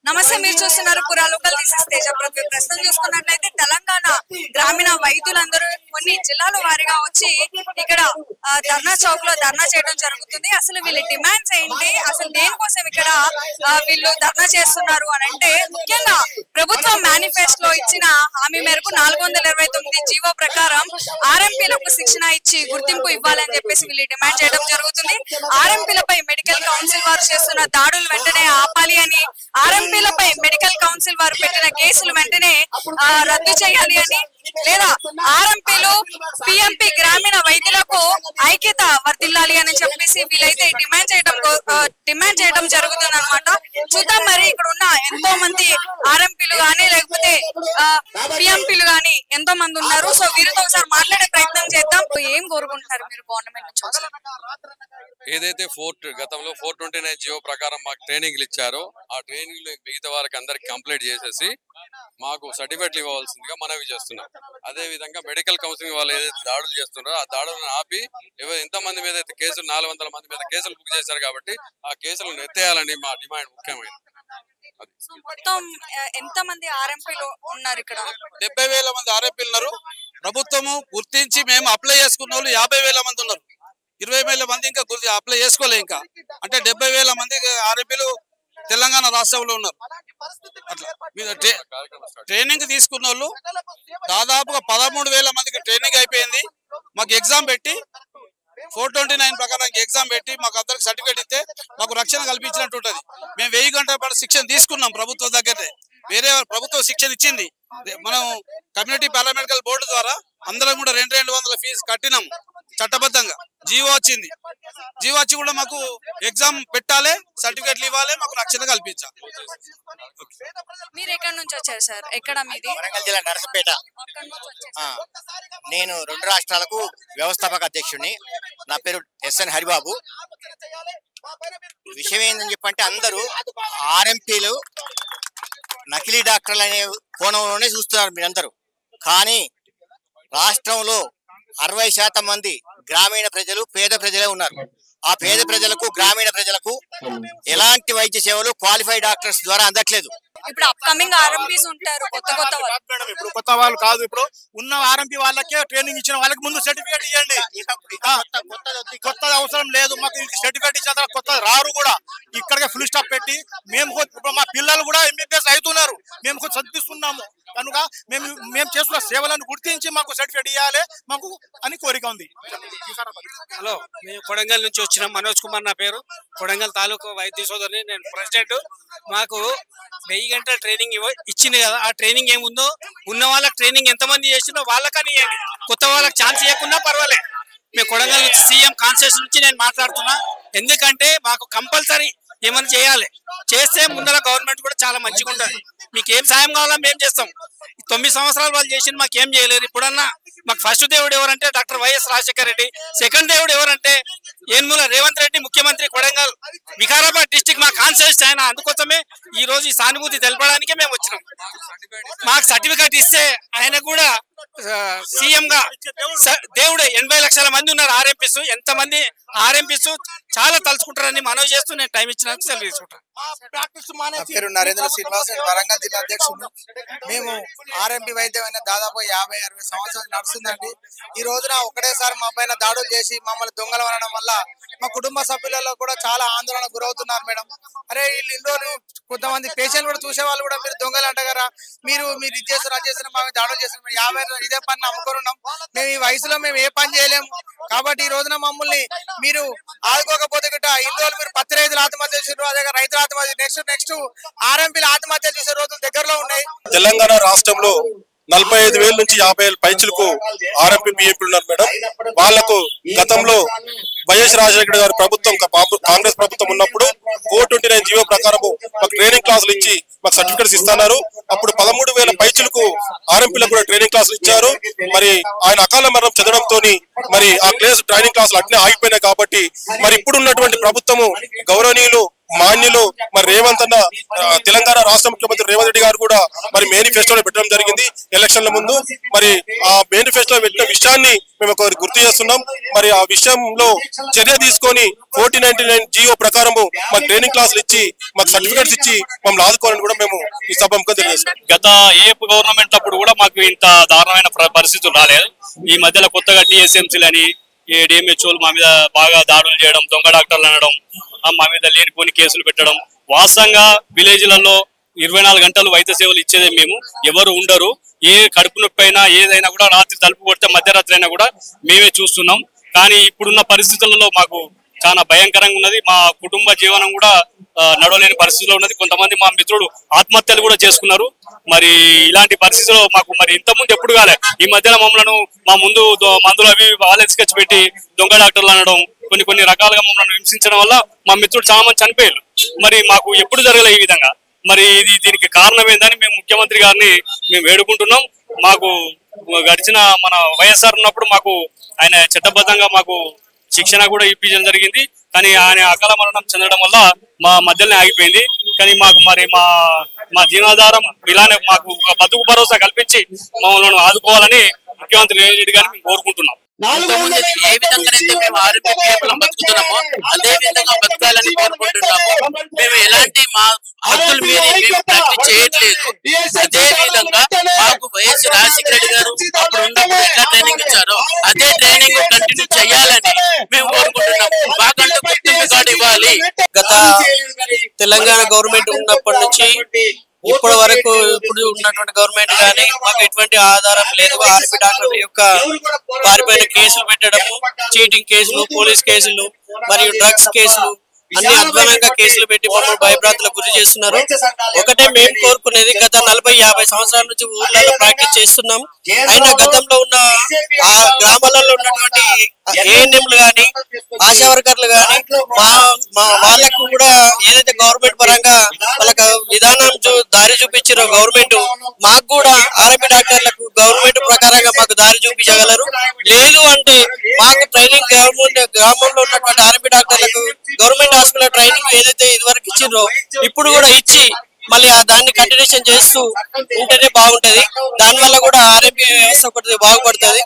నమస్తే, మీరు చూస్తున్నారు పురా లోకల్. దిస్ ఇస్ తేజ ప్రతి. ప్రస్తుతం చూసుకున్నట్లయితే తెలంగాణ గ్రామీణ వైద్యులందరూ కొన్ని జిల్లాల వారీగా వచ్చి ఇక్కడ ధర్నా చౌక్ లో ధర్నా చేయడం జరుగుతుంది. అసలు వీళ్ళ డిమాండ్స్ ఏంటి, అసలు దేనికోసం ఇక్కడ వీళ్ళు ధర్నా చేస్తున్నారు అని అంటే, ముఖ్యంగా ప్రభుత్వం మేనిఫెస్టోలో ఇచ్చిన హామీ మేరకు 429 జీవో ప్రకారం ఆర్ఎంపీలకు శిక్షణ ఇచ్చి గుర్తింపు ఇవ్వాలని చెప్పేసి వీళ్ళు డిమాండ్ చేయడం జరుగుతుంది. ఆర్ఎంపీలపై మెడికల్ కౌన్సిల్ వారు చేస్తున్న దాడులు వెంటనే ఆపాలి అని, ఆర్ఎంపీలపై మెడికల్ కౌన్సిల్ వారు పెట్టిన కేసులు వెంటనే రద్దు చేయాలి అని, లేదా ఆర్ఎంపీలు పిఎంపీ గ్రామీణ వైద్యులకు ఐక్యత వర్తిల్లాలి అని చెప్పేసి వీళ్ళైతే డిమాండ్ చేయడం జరుగుతుంది అనమాట. చూద్దాం మరి ఇక్కడ ఉన్న ఎంతో మంది ఆర్ఎంపీలు గానీ లేకపోతే పిఎంపీలు గానీ ఎంతో మంది ఉన్నారు. సో వీరితో ఒకసారి మాట్లాడే ప్రయత్నం చేద్దాం. ఏం కోరుకుంటున్నారు మీరు గవర్నమెంట్ నుంచి? ఏదైతే గతంలో 429 జియో ప్రకారం మాకు ట్రైనింగ్లు ఇచ్చారో ఆ ట్రైనింగ్ మిగతా వారికి అందరికి కంప్లీట్ చేసేసి మాకు సర్టిఫికెట్లు ఇవ్వవలసిందిగా మనవి చేస్తున్నాం. అదే విధంగా మెడికల్ కౌన్సిలింగ్ వాళ్ళు ఏదైతే దాడులు చేస్తున్నారో ఆ దాడులను ఆపి ఎంతమంది మీద అయితే కేసులు 400 మంది మీద కేసులు బుక్ చేశారు కాబట్టి ఆ కేసులను ఎత్తేయాలని మా డిమాండ్ ముఖ్యమైనది. మొత్తం ఎంత మంది ఆర్ఎంపీలు ఉన్నారు ఇక్కడ? 70,000 మంది ఆర్ఎంపీలు ఉన్నారు. ప్రభుత్వము గుర్తించి మేము అప్లై చేసుకున్న వాళ్ళు 50,000 మంది ఉన్నారు. 20,000 మంది ఇంకా అప్లై చేసుకోలే. ఇంకా అంటే 70,000 మంది ఆర్ఎంపీలు తెలంగాణ రాష్ట్రంలో ఉన్నారు. అట్లా ట్రైనింగ్ తీసుకున్న వాళ్ళు దాదాపుగా 13,000 మందికి ట్రైనింగ్ అయిపోయింది. మాకు ఎగ్జామ్ పెట్టి 429 ప్రకారం ఎగ్జామ్ పెట్టి మాకు అందరికి సర్టిఫికేట్ ఇస్తే మాకు రక్షణ కల్పించినట్టు ఉంటుంది. మేము 1000 గంటల పాటు శిక్షణ తీసుకున్నాం ప్రభుత్వం దగ్గరే. వేరే ప్రభుత్వం శిక్షణ ఇచ్చింది. మనం కమ్యూనిటీ పారామెడికల్ బోర్డు ద్వారా అందరం కూడా 200 ఫీజు కట్టినాం. చట్టబద్ధంగా జీవో వచ్చింది. జీవో వచ్చి కూడా మాకు ఎగ్జామ్ పెట్టాలి, సర్టిఫికేట్లు ఇవ్వాలి, మాకు రక్షణ కల్పించాలి. మీరు ఎక్కడి నుంచి వచ్చారు సార్? ఎక్కడ మీది? వరంగల్ జిల్లా నరసపేట. నేను 2 రాష్ట్రాలకు వ్యవస్థాపక అధ్యక్షుడిని. నా పేరు ఎస్ఎన్ హరిబాబు. విషయం ఏంటని చెప్పంటే, అందరూ ఆర్ఎంపీలు నకిలీ డాక్టర్లు అనే కోణంలోనే చూస్తున్నారు మీరందరూ. కానీ రాష్ట్రంలో 60% మంది గ్రామీణ ప్రజలు, పేద ప్రజలే ఉన్నారు. ఆ పేద ప్రజలకు, గ్రామీణ ప్రజలకు ఎలాంటి వైద్య సేవలు క్వాలిఫైడ్ డాక్టర్స్ ద్వారా అందట్లేదు. ఇప్పుడు అప్కమింగ్ ఆర్ఎంపీస్ ఉంటారు, కొత్త మేడం. ఇప్పుడు కొత్త వాళ్ళు కాదు, ఇప్పుడు ఉన్న ఆర్ఎంపీ వాళ్ళకే ట్రైనింగ్ ఇచ్చిన వాళ్ళకి ముందు సర్టిఫికేట్ ఇవ్వండి. కొత్తది అవసరం లేదు. మాకు సర్టిఫికేట్ ఇచ్చిన తర్వాత కొత్తది రారు కూడా. ఇక్కడికే ఫుల్ స్టాప్ పెట్టి మేము మా పిల్లలు కూడా ఎంబీబీఎస్ అవుతున్నారు. మేము చదివిస్తున్నాము కనుక మేము చేస్తున్న సేవలను గుర్తించి మాకు సర్టిఫికేట్ ఇవ్వాలి మాకు అని కోరిక ఉంది. హలో, మేము కొడంగల్ నుంచి వచ్చినాం. మనోజ్ కుమార్ నా పేరు. కొడంగల్ తాలూకు వైద్య సోదరుని, నేను ప్రెసిడెంట్. మాకు 1000 గంటల ట్రైనింగ్ ఇచ్చింది కదా. ఆ ట్రైనింగ్ ఏముందో ఉన్న వాళ్ళకి ట్రైనింగ్ ఎంతమంది చేసిందో వాళ్ళకని ఇవ్వండి. కొత్త వాళ్ళకి ఛాన్స్ ఇవ్వకుండా పర్వాలేదు. మేము కొడంగల్ నుంచి సీఎం కాన్స్టిట్యూషన్ నుంచి నేను మాట్లాడుతున్నా. ఎందుకంటే మాకు కంపల్సరీ ఏమైనా చేయాలి. చేస్తే ముందర గవర్నమెంట్ కూడా చాలా మంచిగా ఉంటుంది. మీకు ఏం సాయం కావాలో మేము చేస్తాం. 9 సంవత్సరాలు వాళ్ళు చేసింది మాకు ఏం చేయలేరు. ఇప్పుడన్నా మాకు ఫస్ట్ దేవుడు ఎవరంటే doctor YS Rajasekhara Reddy. Second దేవుడు ఎవరంటే ఏన్మూల రేవంత్ రెడ్డి, ముఖ్యమంత్రి కొడంగల్ వికారాబాద్ డిస్టిక్ మా కాన్స్టిట్యూన్సీ ఆయన. అందుకోసమే ఈ రోజు ఈ సానుభూతి తెలపడానికే మేము వచ్చినాం. మాకు సర్టిఫికేట్ ఇస్తే ఆయన కూడా సీఎం గా దేవుడు 80 లక్షల మంది ఉన్నారు ఆర్ఎంపీస్. ఎంతమంది ఆర్ఎంపీస్ చాలా తలుచుకుంటారని మనవి చేస్తూ నేను టైం ఇచ్చినందుకు సెలవు తీసుకుంటాను. పేరు నరేంద్ర శ్రీనివాస్, వరంగల్ జిల్లా అధ్యక్షుడు. మేము ఆర్ఎంపీ వైద్యం దాదాపు 50-60 సంవత్సరాలు నడుస్తుందండి. ఈ రోజున ఒకటేసారి మా పైన దాడులు చేసి మమ్మల్ని దొంగలు అనడం వల్ల మా కుటుంబ సభ్యులలో కూడా చాలా ఆందోళన గురవుతున్నారు మేడం. అరే వీళ్ళు ఇందులో కొంతమంది పేషెంట్ కూడా చూసే వాళ్ళు కూడా మీరు దొంగలు అంటగారా, మీరు ఇది చేస్తారు అది చేస్తారు, మా దాడులు చేస్తారు. 50 ఇదే పని నమ్ముకున్నాం. మేము ఈ వయసులో మేము ఏ పని చేయలేము. కాబట్టి ఈ రోజున మమ్మల్ని మీరు ఆదుకోకపోతే గిట్ట ఇందులో మీరు పత్తి రైతులు ఆత్మహత్య చేసారు, అదే రైతుల ఆత్మహత్య, నెక్స్ట్ ఆర్ఎంపీలు ఆత్మహత్య చేసే రోజులు దగ్గరలో ఉన్నాయి. తెలంగాణ రాష్ట్రంలో 45,000 నుంచి 50,000 పైచులకు ఆర్ఎంపీ పిఎంపీలు ఉన్నారు మేడం. వాళ్లకు గతంలో వైఎస్ రాజశేఖర గారి ప్రభుత్వం, కాంగ్రెస్ ప్రభుత్వం ఉన్నప్పుడు 429 జీవో ప్రకారము మాకు ట్రైనింగ్ క్లాసులు ఇచ్చి మాకు సర్టిఫికేట్స్ ఇస్తున్నారు. అప్పుడు 13,000 పైచులకు ఆర్ఎంపీలకు కూడా ట్రైనింగ్ క్లాసులు ఇచ్చారు. మరి ఆయన అకాల మరణం చెందడంతో మరి ఆ ట్రైనింగ్ క్లాసులు అట్నే ఆగిపోయినాయి. కాబట్టి మరి ఇప్పుడు ఉన్నటువంటి ప్రభుత్వము గౌరవనీయులు మాన్యులు మరి రేవంత్ అన్న తెలంగాణ రాష్ట్ర ముఖ్యమంత్రి రేవంత్ రెడ్డి గారు కూడా మరి మేనిఫెస్టోలో పెట్టడం జరిగింది ఎలక్షన్ల ముందు. మరి ఆ మేనిఫెస్టోలో పెట్టిన విషయాన్ని మేము గుర్తు చేస్తున్నాం. మరి ఆ విషయంలో చర్య తీసుకొని 4099 జియో ప్రకారము మాకు ట్రైనింగ్ క్లాసులు ఇచ్చి మాకు సర్టిఫికేట్స్ ఇచ్చి మమ్మల్ని ఆదుకోవాలని కూడా మేము ఈ సభకు తెలియజేస్తాం. గత ఏ గవర్నమెంట్ అప్పుడు కూడా మాకు ఇంత దారుణమైన పరిస్థితులు రాలేదు. ఈ మధ్యలో కొత్తగా టీఎస్ఎంసీలని డిఎంహెచ్ఓలు మా మీద బాగా దాడులు చేయడం, దొంగ డాక్టర్లు అనడం, మా మీద లేనిపోని కేసులు పెట్టడం. వాస్తవంగా విలేజ్లలో 24 గంటలు వైద్య సేవలు ఇచ్చేదే మేము, ఎవరు ఉండరు. ఏ కడుపు నొప్పి అయినా ఏదైనా కూడా రాత్రి తలుపు కొడితే మధ్యరాత్రి అయినా కూడా మేమే చూస్తున్నాం. కానీ ఇప్పుడున్న పరిస్థితులలో మాకు చాలా భయంకరంగా ఉన్నది. మా కుటుంబ జీవనం కూడా నడవలేని పరిస్థితిలో ఉన్నది. కొంతమంది మా మిత్రుడు ఆత్మహత్యలు కూడా చేసుకున్నారు. మరి ఇలాంటి పరిస్థితిలో మాకు మరి ఇంతకుముందు ఎప్పుడు కాలే. ఈ మధ్యన మమ్మల్ని మా ముందు మందులు అవి వాళ్ళే స్కెచ్ పెట్టి దొంగ డాక్టర్లు అనడం, కొన్ని రకాలుగా మమ్మల్ని హింసించడం వల్ల మా మిత్రుడు చాలా మంది చనిపోయారు. మరి మాకు ఎప్పుడు జరగలే ఈ విధంగా. మరి దీనికి కారణం ఏందని మేము ముఖ్యమంత్రి గారిని మేము వేడుకుంటున్నాం. మాకు గడిచిన మన వైఎస్ఆర్ ఉన్నప్పుడు మాకు ఆయన చట్టబద్ధంగా మాకు శిక్షణ కూడా ఇప్పించడం జరిగింది. కానీ ఆయన అకాల మరణం చెందడం వల్ల మా మధ్యలోనే ఆగిపోయింది. కానీ మాకు మరి మా జీవనాధారం ఇలానే మాకు ఒక బతుకు భరోసా కల్పించి మమ్మల్ని ఆదుకోవాలని ముఖ్యమంత్రి రేవంత్ రెడ్డి గారిని మేము కోరుకుంటున్నాం. ఏ విధంగానైతే మేము ఆరోగ్యం బతుకుతున్నామో అదే విధంగా బతకాలని కోరుకుంటున్నాము. మేము ఎలాంటి మా హద్దులు మీరి మేము ప్రాక్టీస్ చేయట్లేదు. అదే విధంగా మాకు వైఎస్ రాజశేఖర రెడ్డి గారు అప్పుడు ఉన్నప్పుడు ఎట్లా ట్రైనింగ్ ఇచ్చారో అదే ట్రైనింగ్ కంటిన్యూ చేయాలని మేము కోరుకుంటున్నాము. మాకంటూ గుర్తింపు కార్డు ఇవ్వాలి. గత తెలంగాణ గవర్నమెంట్ ఉన్నప్పటి నుంచి ఇప్పటి వరకు ఇప్పుడు ఉన్నటువంటి గవర్నమెంట్ గానీ మాకు ఎటువంటి ఆధారం లేదు. ఆర్పీ డాక్టర్ల యొక్క వారిపైన కేసులు పెట్టడము, చీటింగ్ కేసులు, పోలీస్ కేసులు మరియు డ్రగ్స్ కేసులు అన్ని అధ్వానంగా కేసులు పెట్టి మమ్మల్ని భయభ్రాంతులకు గురి చేస్తున్నారు. ఒకటే మేము కోరుకునేది, గత 40-50 సంవత్సరాల నుంచి ఊర్లలో ప్రాక్టీస్ చేస్తున్నాం. అయినా గతంలో ఉన్న ఆ గ్రామాలలో ఉన్నటువంటి ఏఎన్ఎంలు గాని ఆశా వర్కర్లు గాని వాళ్ళకు కూడా ఏదైతే గవర్నమెంట్ పరంగా వాళ్ళకి విధానం దారి చూపించారో గవర్నమెంట్, మాకు కూడా ఆర్ఎంపీ డాక్టర్లకు గవర్నమెంట్ ప్రకారంగా మాకు దారి చూపించగలరు. లేదు అంటే మాకు ట్రైనింగ్ గ్రామంలో ఉన్నటువంటి ఆర్ఎంపీ డాక్టర్లకు గవర్నమెంట్ హాస్పిటల్ ట్రైనింగ్ ఏదైతే ఇదివరకు ఇచ్చిండ్రో ఇప్పుడు కూడా ఇచ్చి మళ్ళీ దాన్ని కంటిన్యూషన్ చేస్తూ ఉంటేనే బాగుంటది. దానివల్ల కూడా ఆర్ఎంపీ వ్యవస్థ ఒకటి బాగుపడుతుంది.